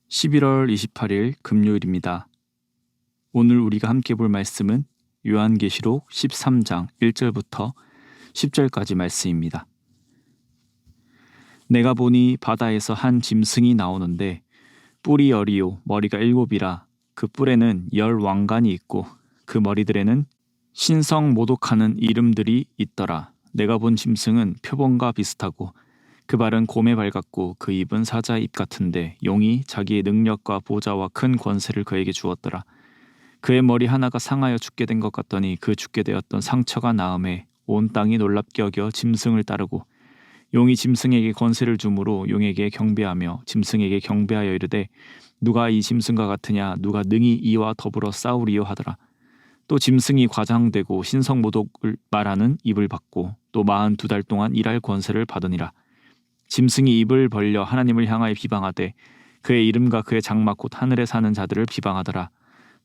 11월 28일 금요일입니다. 오늘 우리가 함께 볼 말씀은 요한계시록 13장 1절부터 10절까지 말씀입니다. 내가 보니 바다에서 한 짐승이 나오는데 뿔이 10이요 머리가 7이라 그 뿔에는 10왕관이 있고 그 머리들에는 신성 모독하는 이름들이 있더라. 내가 본 짐승은 표범과 비슷하고 그 발은 곰의 발 같고 그 입은 사자의 입 같은데 용이 자기의 능력과 보좌와 큰 권세를 그에게 주었더라. 그의 머리 하나가 상하여 죽게 된 것 같더니 그 죽게 되었던 상처가 나음에 온 땅이 놀랍게 여겨 짐승을 따르고 용이 짐승에게 권세를 주므로 용에게 경배하며 짐승에게 경배하여 이르되 누가 이 짐승과 같으냐 누가 능히 이와 더불어 싸우리요 하더라. 또 짐승이 과장되고 신성모독을 말하는 입을 받고 또 42달 동안 일할 권세를 받으니라. 짐승이 입을 벌려 하나님을 향하여 비방하되 그의 이름과 그의 장막 곧 하늘에 사는 자들을 비방하더라.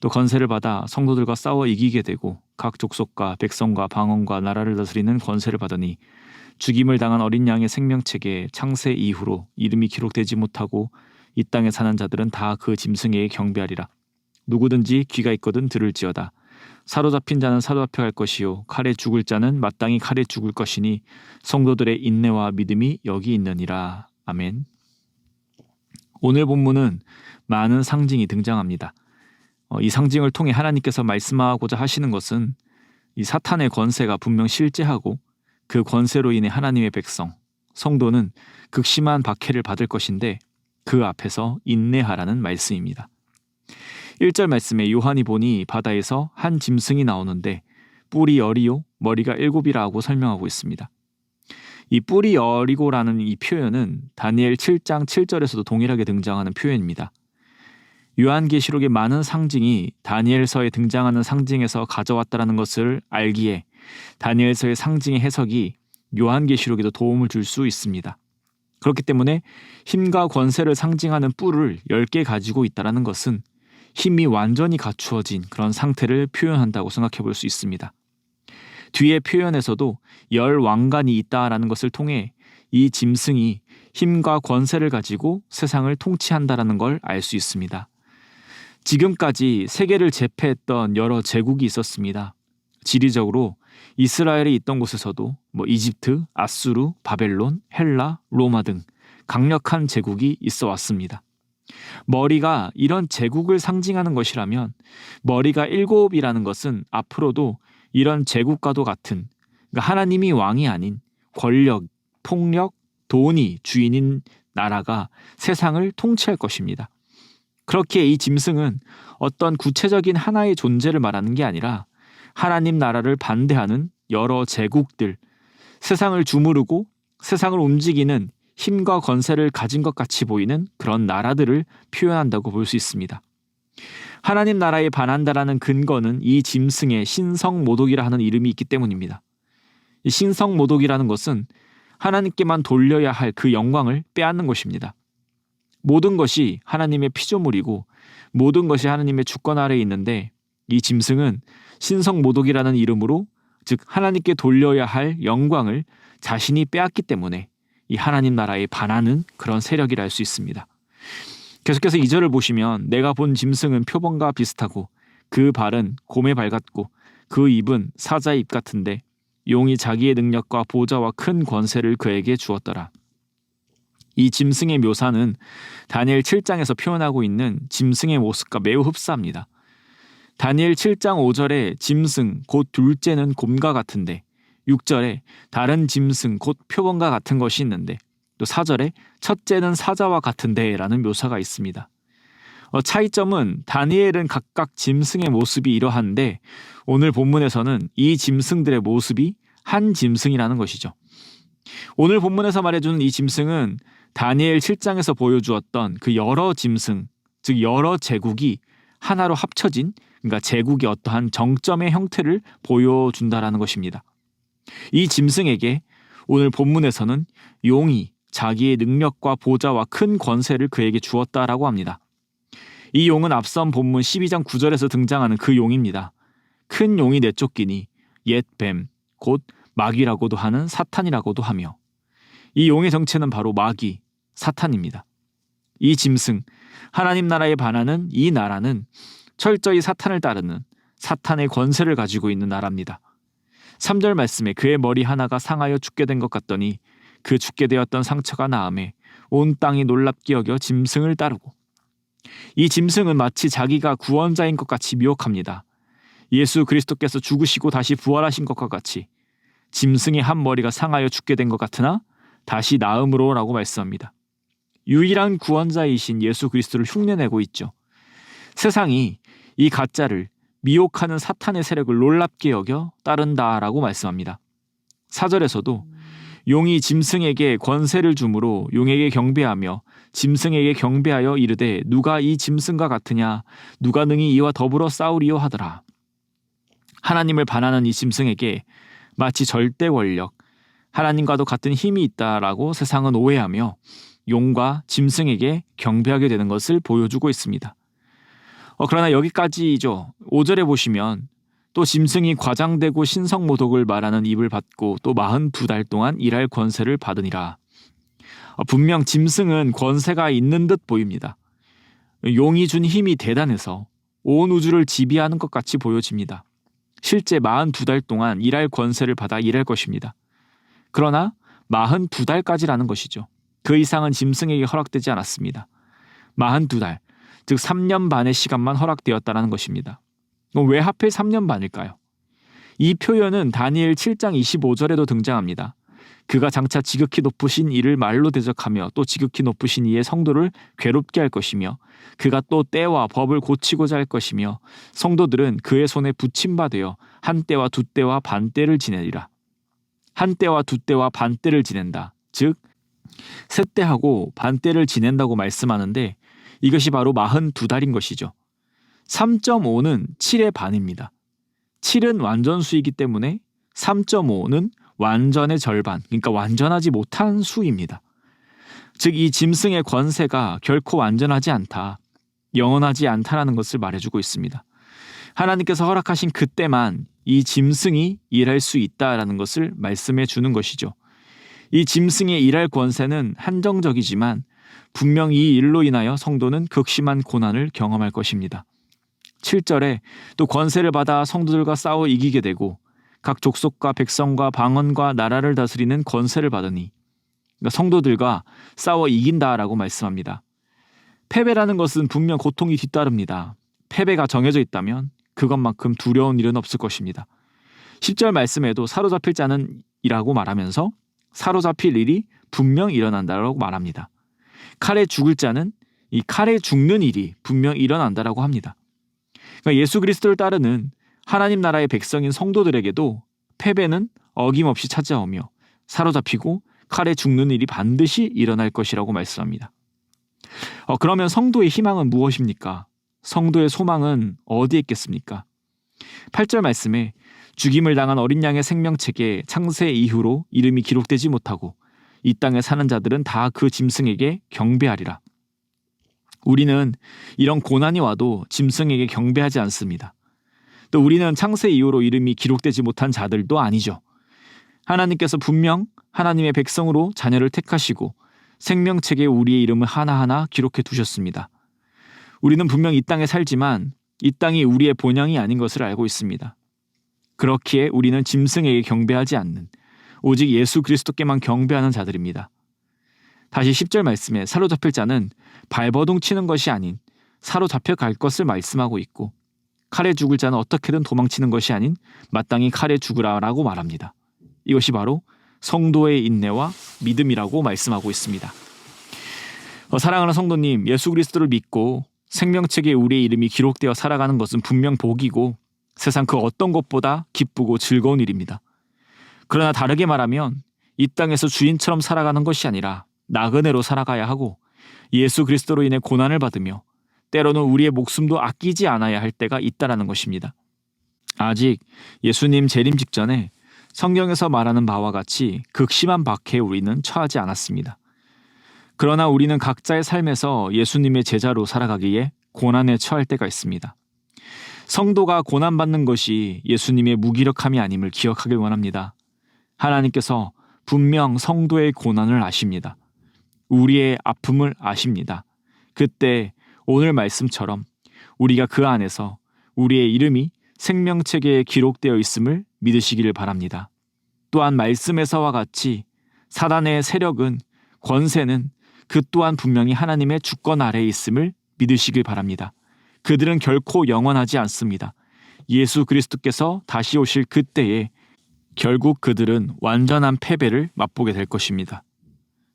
또 권세를 받아 성도들과 싸워 이기게 되고 각 족속과 백성과 방언과 나라를 다스리는 권세를 받으니 죽임을 당한 어린 양의 생명책에 창세 이후로 이름이 기록되지 못하고 이 땅에 사는 자들은 다 그 짐승에게 경배하리라. 누구든지 귀가 있거든 들을지어다. 사로잡힌 자는 사로잡혀갈 것이요 칼에 죽을 자는 마땅히 칼에 죽을 것이니 성도들의 인내와 믿음이 여기 있느니라. 아멘. 오늘 본문은 많은 상징이 등장합니다. 이 상징을 통해 하나님께서 말씀하고자 하시는 것은 이 사탄의 권세가 분명 실제하고 그 권세로 인해 하나님의 백성, 성도는 극심한 박해를 받을 것인데 그 앞에서 인내하라는 말씀입니다. 1절 말씀에 요한이 보니 바다에서 한 짐승이 나오는데 뿔이 10이요 머리가 7이라고 설명하고 있습니다. 이 뿔이 10이고라는 이 표현은 다니엘 7장 7절에서도 동일하게 등장하는 표현입니다. 요한계시록의 많은 상징이 다니엘서에 등장하는 상징에서 가져왔다는 것을 알기에 다니엘서의 상징의 해석이 요한계시록에도 도움을 줄 수 있습니다. 그렇기 때문에 힘과 권세를 상징하는 뿔을 10개 가지고 있다는 것은 힘이 완전히 갖추어진 그런 상태를 표현한다고 생각해 볼 수 있습니다. 뒤의 표현에서도 10왕관이 있다라는 것을 통해 이 짐승이 힘과 권세를 가지고 세상을 통치한다라는 걸 알 수 있습니다. 지금까지 세계를 제패했던 여러 제국이 있었습니다. 지리적으로 이스라엘에 있던 곳에서도 이집트, 아수르, 바벨론, 헬라, 로마 등 강력한 제국이 있어 왔습니다. 머리가 이런 제국을 상징하는 것이라면 머리가 7이라는 것은 앞으로도 이런 제국과도 같은 하나님이 왕이 아닌 권력, 폭력, 돈이 주인인 나라가 세상을 통치할 것입니다. 그렇게 이 짐승은 어떤 구체적인 하나의 존재를 말하는 게 아니라 하나님 나라를 반대하는 여러 제국들, 세상을 주무르고 세상을 움직이는 힘과 권세를 가진 것 같이 보이는 그런 나라들을 표현한다고 볼 수 있습니다. 하나님 나라에 반한다라는 근거는 이 짐승의 신성모독이라 하는 이름이 있기 때문입니다. 이 신성모독이라는 것은 하나님께만 돌려야 할 그 영광을 빼앗는 것입니다. 모든 것이 하나님의 피조물이고 모든 것이 하나님의 주권 아래에 있는데 이 짐승은 신성모독이라는 이름으로 즉 하나님께 돌려야 할 영광을 자신이 빼앗기 때문에 이 하나님 나라에 반하는 그런 세력이라 할 수 있습니다. 계속해서 2절을 보시면 내가 본 짐승은 표범과 비슷하고 그 발은 곰의 발 같고 그 입은 사자의 입 같은데 용이 자기의 능력과 보좌와 큰 권세를 그에게 주었더라. 이 짐승의 묘사는 다니엘 7장에서 표현하고 있는 짐승의 모습과 매우 흡사합니다. 다니엘 7장 5절에 짐승 곧 둘째는 곰과 같은데 6절에 다른 짐승 곧 표범과 같은 것이 있는데 또 4절에 첫째는 사자와 같은데 라는 묘사가 있습니다. 차이점은 다니엘은 각각 짐승의 모습이 이러한데 오늘 본문에서는 이 짐승들의 모습이 한 짐승이라는 것이죠. 오늘 본문에서 말해주는 이 짐승은 다니엘 7장에서 보여주었던 그 여러 짐승, 즉 여러 제국이 하나로 합쳐진 그러니까 제국의 어떠한 정점의 형태를 보여준다라는 것입니다. 이 짐승에게 오늘 본문에서는 용이 자기의 능력과 보좌와 큰 권세를 그에게 주었다라고 합니다. 이 용은 앞선 본문 12장 9절에서 등장하는 그 용입니다. 큰 용이 내쫓기니 옛 뱀, 곧 마귀라고도 하는 사탄이라고도 하며 이 용의 정체는 바로 마귀, 사탄입니다. 이 짐승, 하나님 나라에 반하는 이 나라는 철저히 사탄을 따르는 사탄의 권세를 가지고 있는 나라입니다. 3절 말씀에 그의 머리 하나가 상하여 죽게 된 것 같더니 그 죽게 되었던 상처가 나음에 온 땅이 놀랍게 여겨 짐승을 따르고, 이 짐승은 마치 자기가 구원자인 것 같이 미혹합니다. 예수 그리스도께서 죽으시고 다시 부활하신 것과 같이 짐승의 한 머리가 상하여 죽게 된 것 같으나 다시 나음으로 라고 말씀합니다. 유일한 구원자이신 예수 그리스도를 흉내내고 있죠. 세상이 이 가짜를 미혹하는 사탄의 세력을 놀랍게 여겨 따른다라고 말씀합니다. 4절에서도 용이 짐승에게 권세를 주므로 용에게 경배하며 짐승에게 경배하여 이르되 누가 이 짐승과 같으냐, 누가 능히 이와 더불어 싸우리요 하더라. 하나님을 반하는 이 짐승에게 마치 절대 권력, 하나님과도 같은 힘이 있다라고 세상은 오해하며 용과 짐승에게 경배하게 되는 것을 보여주고 있습니다. 그러나 여기까지죠. 5절에 보시면 또 짐승이 과장되고 신성모독을 말하는 입을 받고 또 42달 동안 일할 권세를 받으니라. 분명 짐승은 권세가 있는 듯 보입니다. 용이 준 힘이 대단해서 온 우주를 지배하는 것 같이 보여집니다. 실제 42달 동안 일할 권세를 받아 일할 것입니다. 그러나 42달까지라는 것이죠. 그 이상은 짐승에게 허락되지 않았습니다. 42달, 즉 3년 반의 시간만 허락되었다는 것입니다. 왜 하필 3년 반일까요? 이 표현은 다니엘 7장 25절에도 등장합니다. 그가 장차 지극히 높으신 이를 말로 대적하며 또 지극히 높으신 이의 성도를 괴롭게 할 것이며 그가 또 때와 법을 고치고자 할 것이며 성도들은 그의 손에 붙임바 되어 한 때와 두 때와 반 때를 지내리라. 한 때와 두 때와 반 때를 지낸다. 즉 세 때하고 반 때를 지낸다고 말씀하는데 이것이 바로 42달인 것이죠. 3.5는 7의 반입니다. 7은 완전수이기 때문에 3.5는 완전의 절반, 그러니까 완전하지 못한 수입니다. 즉 이 짐승의 권세가 결코 완전하지 않다, 영원하지 않다라는 것을 말해주고 있습니다. 하나님께서 허락하신 그때만 이 짐승이 일할 수 있다라는 것을 말씀해 주는 것이죠. 이 짐승의 일할 권세는 한정적이지만 분명 이 일로 인하여 성도는 극심한 고난을 경험할 것입니다. 7절에 또 권세를 받아 성도들과 싸워 이기게 되고 각 족속과 백성과 방언과 나라를 다스리는 권세를 받으니, 그러니까 성도들과 싸워 이긴다라고 말씀합니다. 패배라는 것은 분명 고통이 뒤따릅니다. 패배가 정해져 있다면 그것만큼 두려운 일은 없을 것입니다. 10절 말씀에도 사로잡힐 자는 이라고 말하면서 사로잡힐 일이 분명 일어난다라고 말합니다. 칼에 죽을 자는 이 칼에 죽는 일이 분명 일어난다라고 합니다. 그러니까 예수 그리스도를 따르는 하나님 나라의 백성인 성도들에게도 패배는 어김없이 찾아오며 사로잡히고 칼에 죽는 일이 반드시 일어날 것이라고 말씀합니다. 그러면 성도의 희망은 무엇입니까? 성도의 소망은 어디에 있겠습니까? 8절 말씀에 죽임을 당한 어린 양의 생명책에 창세 이후로 이름이 기록되지 못하고 이 땅에 사는 자들은 다 그 짐승에게 경배하리라. 우리는 이런 고난이 와도 짐승에게 경배하지 않습니다. 또 우리는 창세 이후로 이름이 기록되지 못한 자들도 아니죠. 하나님께서 분명 하나님의 백성으로 자녀를 택하시고 생명책에 우리의 이름을 하나하나 기록해 두셨습니다. 우리는 분명 이 땅에 살지만 이 땅이 우리의 본향이 아닌 것을 알고 있습니다. 그렇기에 우리는 짐승에게 경배하지 않는 오직 예수 그리스도께만 경배하는 자들입니다. 다시 10절 말씀에 사로잡힐 자는 발버둥 치는 것이 아닌 사로잡혀 갈 것을 말씀하고 있고 칼에 죽을 자는 어떻게든 도망치는 것이 아닌 마땅히 칼에 죽으라라고 말합니다. 이것이 바로 성도의 인내와 믿음이라고 말씀하고 있습니다. 사랑하는 성도님, 예수 그리스도를 믿고 생명책에 우리의 이름이 기록되어 살아가는 것은 분명 복이고 세상 그 어떤 것보다 기쁘고 즐거운 일입니다. 그러나 다르게 말하면 이 땅에서 주인처럼 살아가는 것이 아니라 나그네로 살아가야 하고 예수 그리스도로 인해 고난을 받으며 때로는 우리의 목숨도 아끼지 않아야 할 때가 있다라는 것입니다. 아직 예수님 재림 직전에 성경에서 말하는 바와 같이 극심한 박해에 우리는 처하지 않았습니다. 그러나 우리는 각자의 삶에서 예수님의 제자로 살아가기에 고난에 처할 때가 있습니다. 성도가 고난받는 것이 예수님의 무기력함이 아님을 기억하길 원합니다. 하나님께서 분명 성도의 고난을 아십니다. 우리의 아픔을 아십니다. 그때 오늘 말씀처럼 우리가 그 안에서 우리의 이름이 생명책에 기록되어 있음을 믿으시기를 바랍니다. 또한 말씀에서와 같이 사단의 세력은, 권세는 그 또한 분명히 하나님의 주권 아래에 있음을 믿으시길 바랍니다. 그들은 결코 영원하지 않습니다. 예수 그리스도께서 다시 오실 그때에 결국 그들은 완전한 패배를 맛보게 될 것입니다.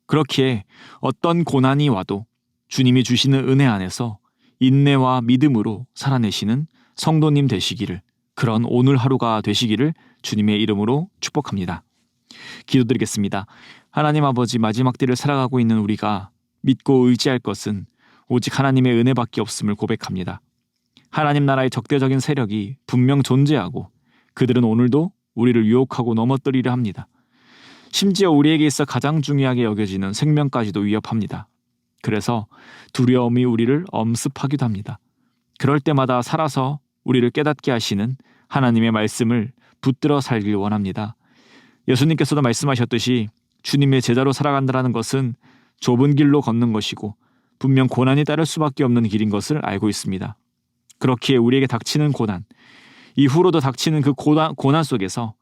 그렇기에 어떤 고난이 와도 주님이 주시는 은혜 안에서 인내와 믿음으로 살아내시는 성도님 되시기를, 그런 오늘 하루가 되시기를 주님의 이름으로 축복합니다. 기도드리겠습니다. 하나님 아버지, 마지막 때를 살아가고 있는 우리가 믿고 의지할 것은 오직 하나님의 은혜밖에 없음을 고백합니다. 하나님 나라의 적대적인 세력이 분명 존재하고 그들은 오늘도 우리를 유혹하고 넘어뜨리려 합니다. 심지어 우리에게 있어 가장 중요하게 여겨지는 생명까지도 위협합니다. 그래서 두려움이 우리를 엄습하기도 합니다. 그럴 때마다 살아서 우리를 깨닫게 하시는 하나님의 말씀을 붙들어 살길 원합니다. 예수님께서도 말씀하셨듯이 주님의 제자로 살아간다는 것은 좁은 길로 걷는 것이고 분명 고난이 따를 수밖에 없는 길인 것을 알고 있습니다. 그렇기에 우리에게 닥치는 고난, 이후로도 닥치는 그 고난 속에서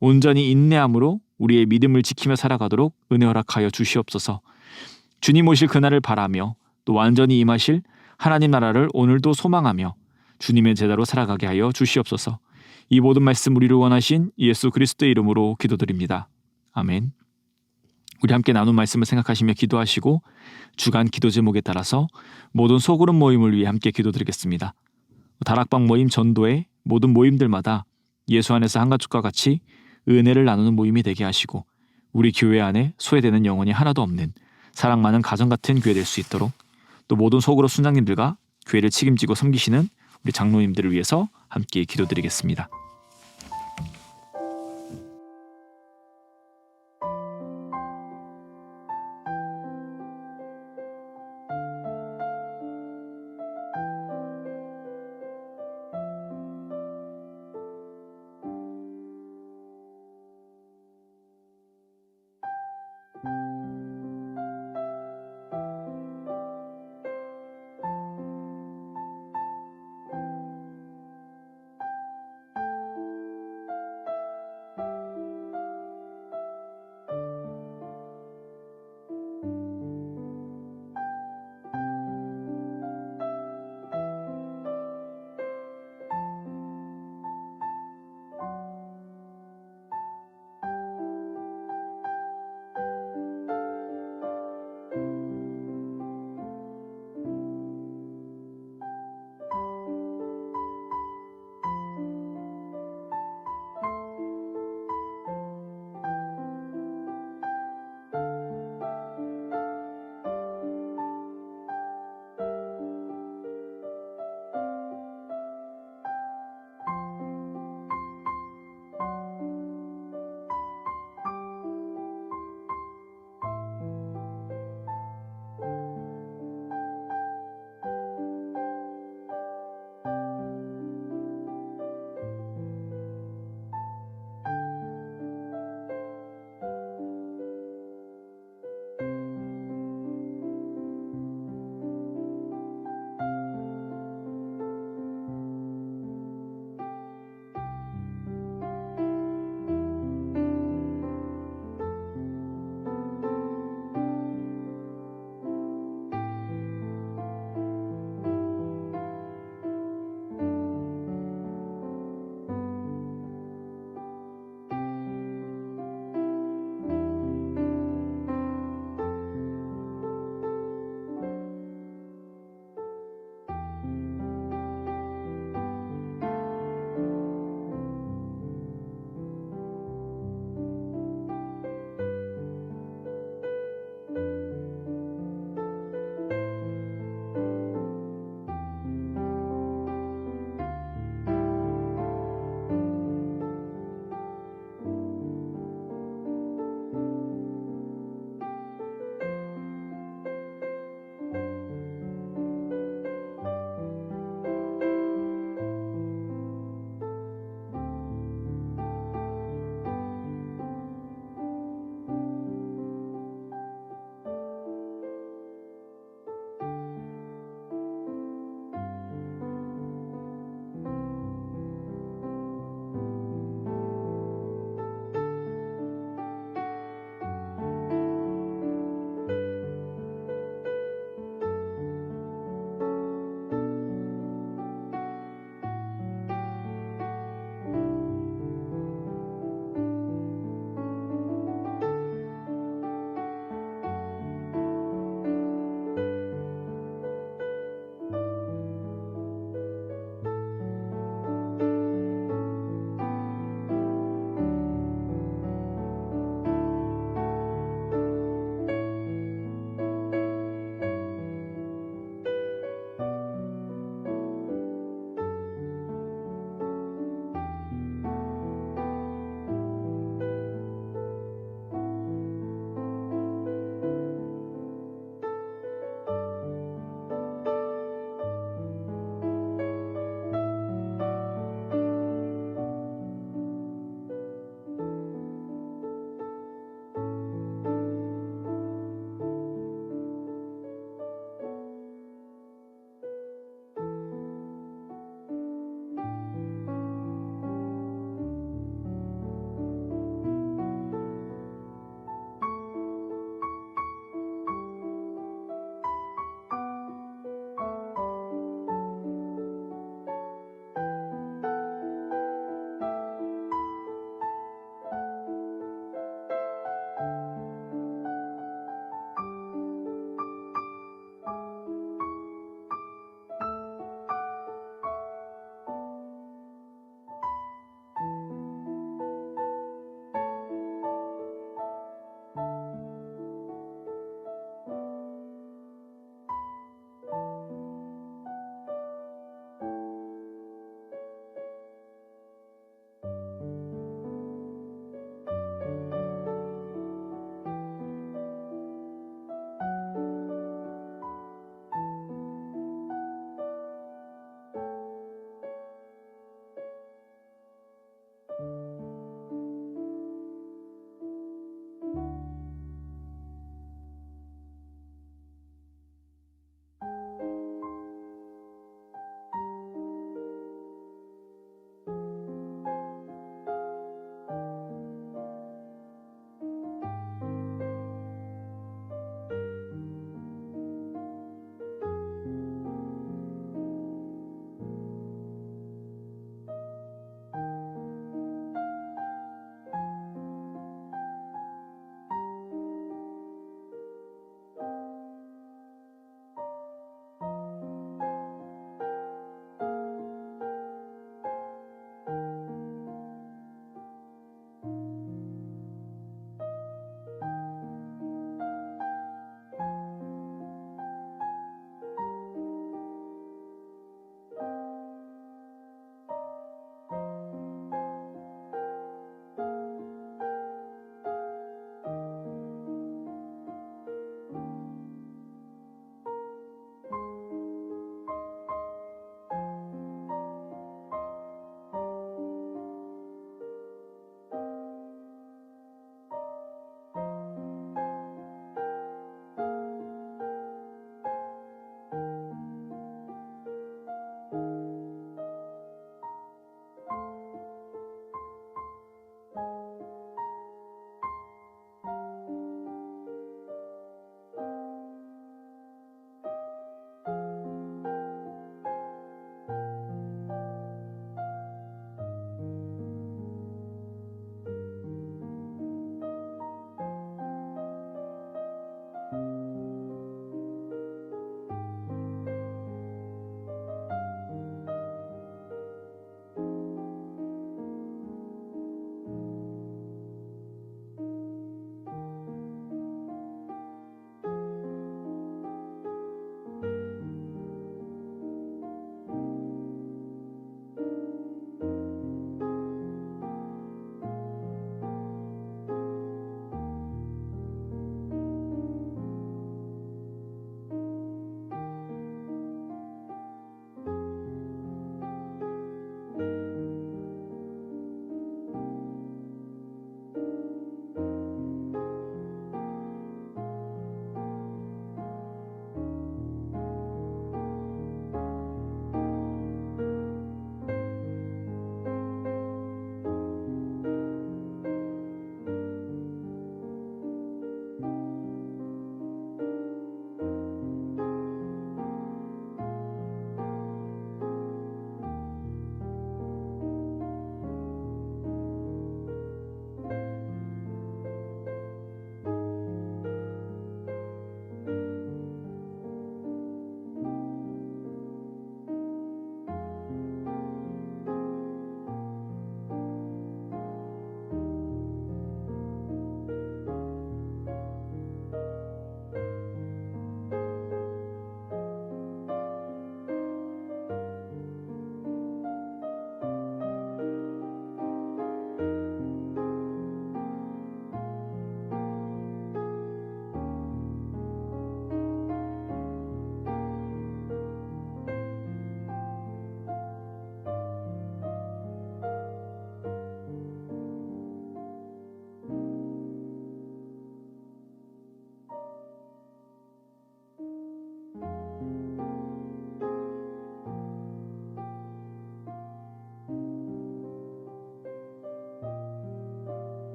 온전히 인내함으로 우리의 믿음을 지키며 살아가도록 은혜 허락하여 주시옵소서. 주님 오실 그날을 바라며 또 완전히 임하실 하나님 나라를 오늘도 소망하며 주님의 제자로 살아가게 하여 주시옵소서. 이 모든 말씀 우리를 원하신 예수 그리스도의 이름으로 기도드립니다. 아멘. 우리 함께 나눈 말씀을 생각하시며 기도하시고 주간 기도 제목에 따라서 모든 소그룹 모임을 위해 함께 기도드리겠습니다. 다락방 모임 전도의 모든 모임들마다 예수 안에서 한 가족과 같이 은혜를 나누는 모임이 되게 하시고 우리 교회 안에 소외되는 영혼이 하나도 없는 사랑 많은 가정 같은 교회 될 수 있도록, 또 모든 소그룹 순장님들과 교회를 책임지고 섬기시는 우리 장로님들을 위해서 함께 기도드리겠습니다.